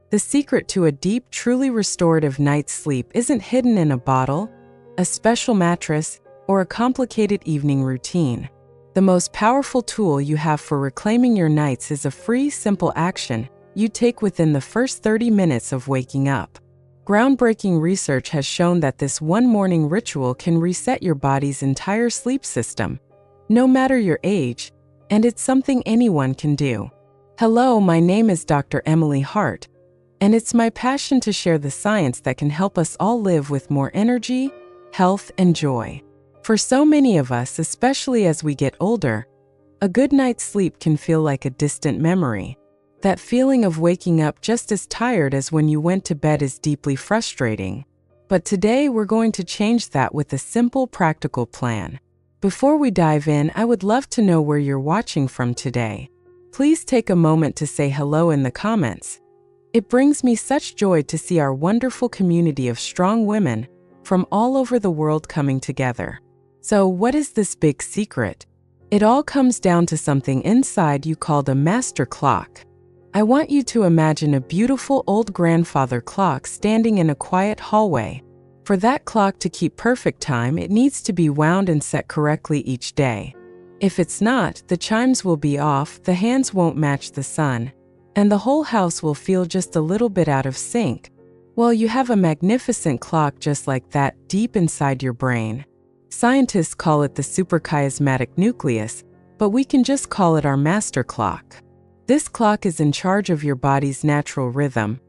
The secret to a deep, truly restorative night's sleep isn't hidden in a bottle, a special mattress, or a complicated evening routine. The most powerful tool you have for reclaiming your nights is a free, simple action you take within the first 30 minutes of waking up. Groundbreaking research has shown that this one morning ritual can reset your body's entire sleep system, no matter your age, and it's something anyone can do. Hello, my name is Dr. Emily Hart, and it's my passion to share the science that can help us all live with more energy, health, and joy. For so many of us, especially as we get older, a good night's sleep can feel like a distant memory. That feeling of waking up just as tired as when you went to bed is deeply frustrating. But today we're going to change that with a simple, practical plan. Before we dive in, I would love to know where you're watching from today. Please take a moment to say hello in the comments. It brings me such joy to see our wonderful community of strong women from all over the world coming together. So, what is this big secret? It all comes down to something inside you called a master clock. I want you to imagine a beautiful old grandfather clock standing in a quiet hallway. For that clock to keep perfect time, it needs to be wound and set correctly each day. If it's not, the chimes will be off, the hands won't match the sun, and the whole house will feel just a little bit out of sync. Well, you have a magnificent clock just like that deep inside your brain. Scientists call it the suprachiasmatic nucleus, but we can just call it our master clock. This clock is in charge of your body's natural rhythm,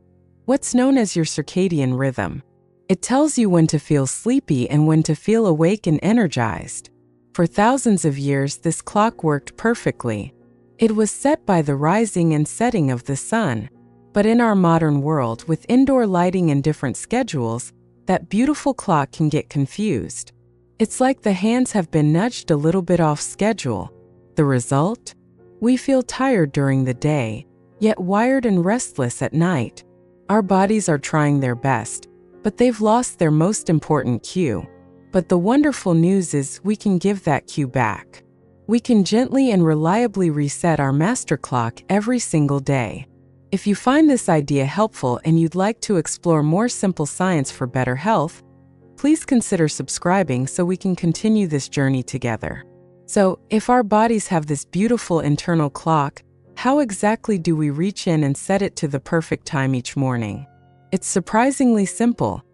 what's known as your circadian rhythm. It tells you when to feel sleepy and when to feel awake and energized. For thousands of years, this clock worked perfectly. It was set by the rising and setting of the sun. But in our modern world, with indoor lighting and different schedules, that beautiful clock can get confused. It's like the hands have been nudged a little bit off schedule. The result? We feel tired during the day, yet wired and restless at night. Our bodies are trying their best, but they've lost their most important cue. But the wonderful news is we can give that cue back. We can gently and reliably reset our master clock every single day. If you find this idea helpful and you'd like to explore more simple science for better health, please consider subscribing so we can continue this journey together. So, if our bodies have this beautiful internal clock, how exactly do we reach in and set it to the perfect time each morning? It's surprisingly simple,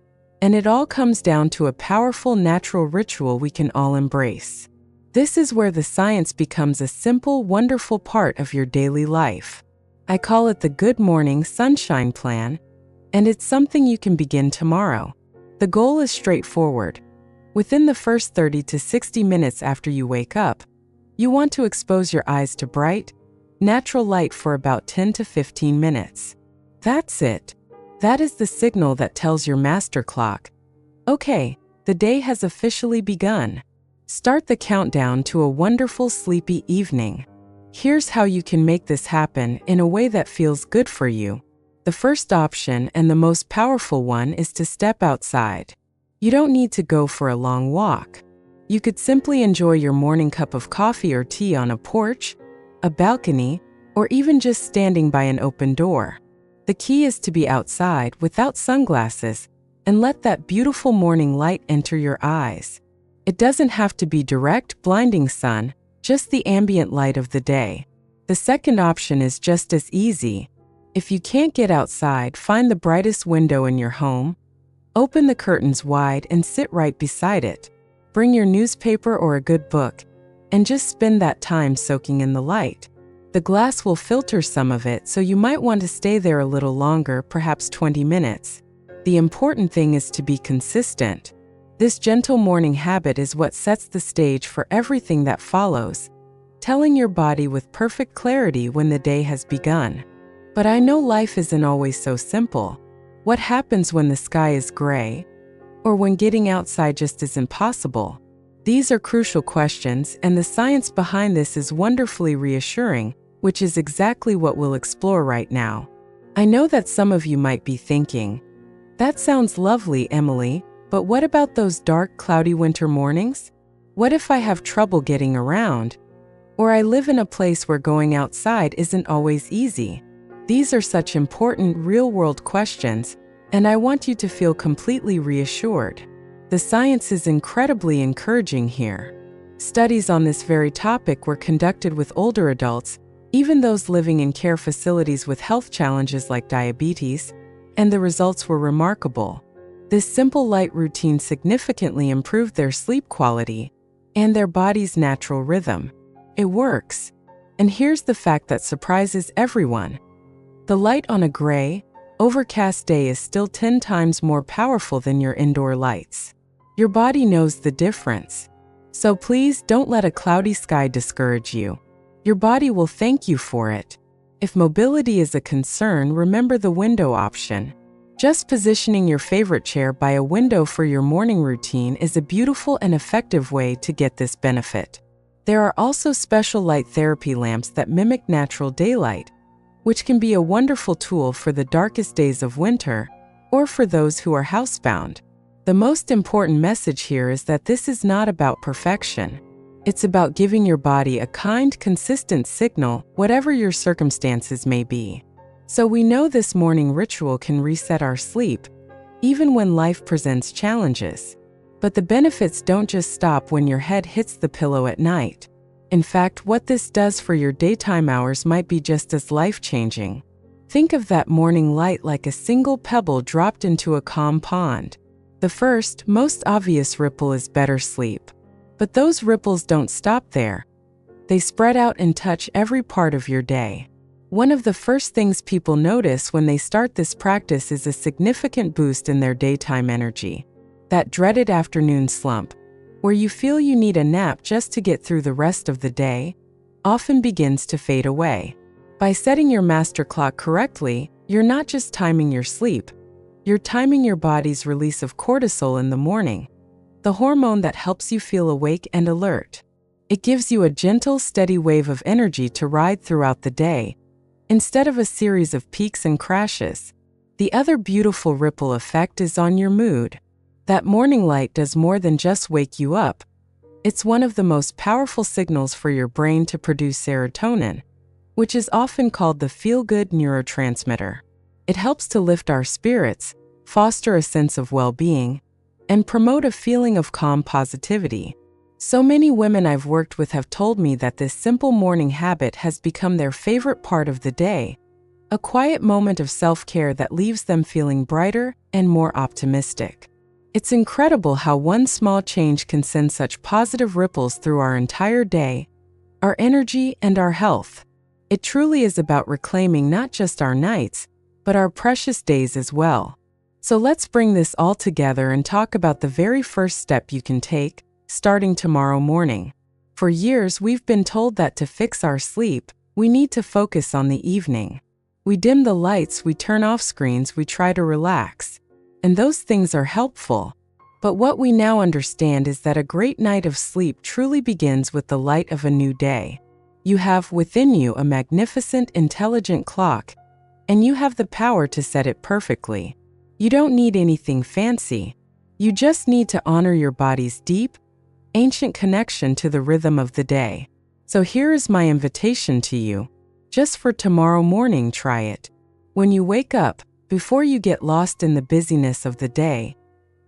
and it all comes down to a powerful natural ritual we can all embrace. This is where the science becomes a simple, wonderful part of your daily life. I call it the Good Morning Sunshine Plan, and it's something you can begin tomorrow. The goal is straightforward. Within the first 30 to 60 minutes after you wake up, you want to expose your eyes to bright, natural light for about 10 to 15 minutes. That's it. That is the signal that tells your master clock, okay, the day has officially begun. Start the countdown to a wonderful sleepy evening. Here's how you can make this happen in a way that feels good for you. The first option, and the most powerful one, is to step outside. You don't need to go for a long walk. You could simply enjoy your morning cup of coffee or tea on a porch, a balcony, or even just standing by an open door. The key is to be outside without sunglasses and let that beautiful morning light enter your eyes. It doesn't have to be direct, blinding sun, just the ambient light of the day. The second option is just as easy. If you can't get outside, find the brightest window in your home, open the curtains wide and sit right beside it. Bring your newspaper or a good book, and just spend that time soaking in the light. The glass will filter some of it, so you might want to stay there a little longer, perhaps 20 minutes. The important thing is to be consistent. This gentle morning habit is what sets the stage for everything that follows, telling your body with perfect clarity when the day has begun. But I know life isn't always so simple. What happens when the sky is gray? Or when getting outside just isn't possible? These are crucial questions, and the science behind this is wonderfully reassuring, which is exactly what we'll explore right now. I know that some of you might be thinking, that sounds lovely, Emily, but what about those dark, cloudy winter mornings? What if I have trouble getting around? Or I live in a place where going outside isn't always easy? These are such important real-world questions, and I want you to feel completely reassured. The science is incredibly encouraging here. Studies on this very topic were conducted with older adults, even those living in care facilities with health challenges like diabetes, and the results were remarkable. This simple light routine significantly improved their sleep quality and their body's natural rhythm. It works. And here's the fact that surprises everyone. The light on a gray, overcast day is still 10 times more powerful than your indoor lights. Your body knows the difference. So please don't let a cloudy sky discourage you. Your body will thank you for it. If mobility is a concern, remember the window option. Just positioning your favorite chair by a window for your morning routine is a beautiful and effective way to get this benefit. There are also special light therapy lamps that mimic natural daylight, which can be a wonderful tool for the darkest days of winter or for those who are housebound. The most important message here is that this is not about perfection. It's about giving your body a kind, consistent signal, whatever your circumstances may be. So we know this morning ritual can reset our sleep, even when life presents challenges. But the benefits don't just stop when your head hits the pillow at night. In fact, what this does for your daytime hours might be just as life-changing. Think of that morning light like a single pebble dropped into a calm pond. The first, most obvious ripple is better sleep. But those ripples don't stop there. They spread out and touch every part of your day. One of the first things people notice when they start this practice is a significant boost in their daytime energy. That dreaded afternoon slump, where you feel you need a nap just to get through the rest of the day, often begins to fade away. By setting your master clock correctly, you're not just timing your sleep, you're timing your body's release of cortisol in the morning, the hormone that helps you feel awake and alert. It gives you a gentle, steady wave of energy to ride throughout the day, instead of a series of peaks and crashes. The other beautiful ripple effect is on your mood. That morning light does more than just wake you up. It's one of the most powerful signals for your brain to produce serotonin, which is often called the feel-good neurotransmitter. It helps to lift our spirits, foster a sense of well-being, and promote a feeling of calm positivity. So many women I've worked with have told me that this simple morning habit has become their favorite part of the day, a quiet moment of self-care that leaves them feeling brighter and more optimistic. It's incredible how one small change can send such positive ripples through our entire day, our energy, and our health. It truly is about reclaiming not just our nights, but our precious days as well. So let's bring this all together and talk about the very first step you can take, starting tomorrow morning. For years, we've been told that to fix our sleep, we need to focus on the evening. We dim the lights, we turn off screens, we try to relax. And those things are helpful. But what we now understand is that a great night of sleep truly begins with the light of a new day. You have within you a magnificent, intelligent clock, and you have the power to set it perfectly. You don't need anything fancy. You just need to honor your body's deep, ancient connection to the rhythm of the day. So here is my invitation to you. Just for tomorrow morning, try it. When you wake up, before you get lost in the busyness of the day,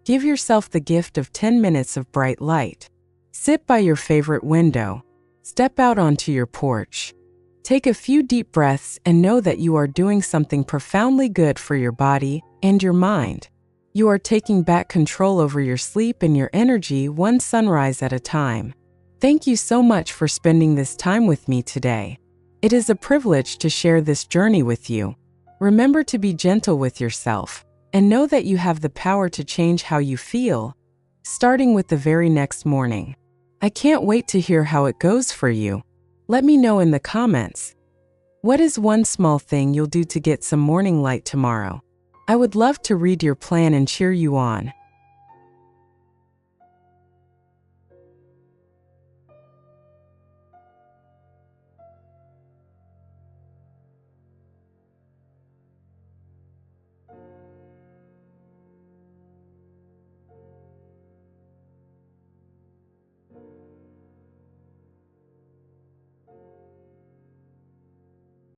give yourself the gift of 10 minutes of bright light. Sit by your favorite window. Step out onto your porch. Take a few deep breaths and know that you are doing something profoundly good for your body and your mind. You are taking back control over your sleep and your energy one sunrise at a time. Thank you so much for spending this time with me today. It is a privilege to share this journey with you. Remember to be gentle with yourself and know that you have the power to change how you feel, starting with the very next morning. I can't wait to hear how it goes for you. Let me know in the comments. What is one small thing you'll do to get some morning light tomorrow? I would love to read your plan and cheer you on.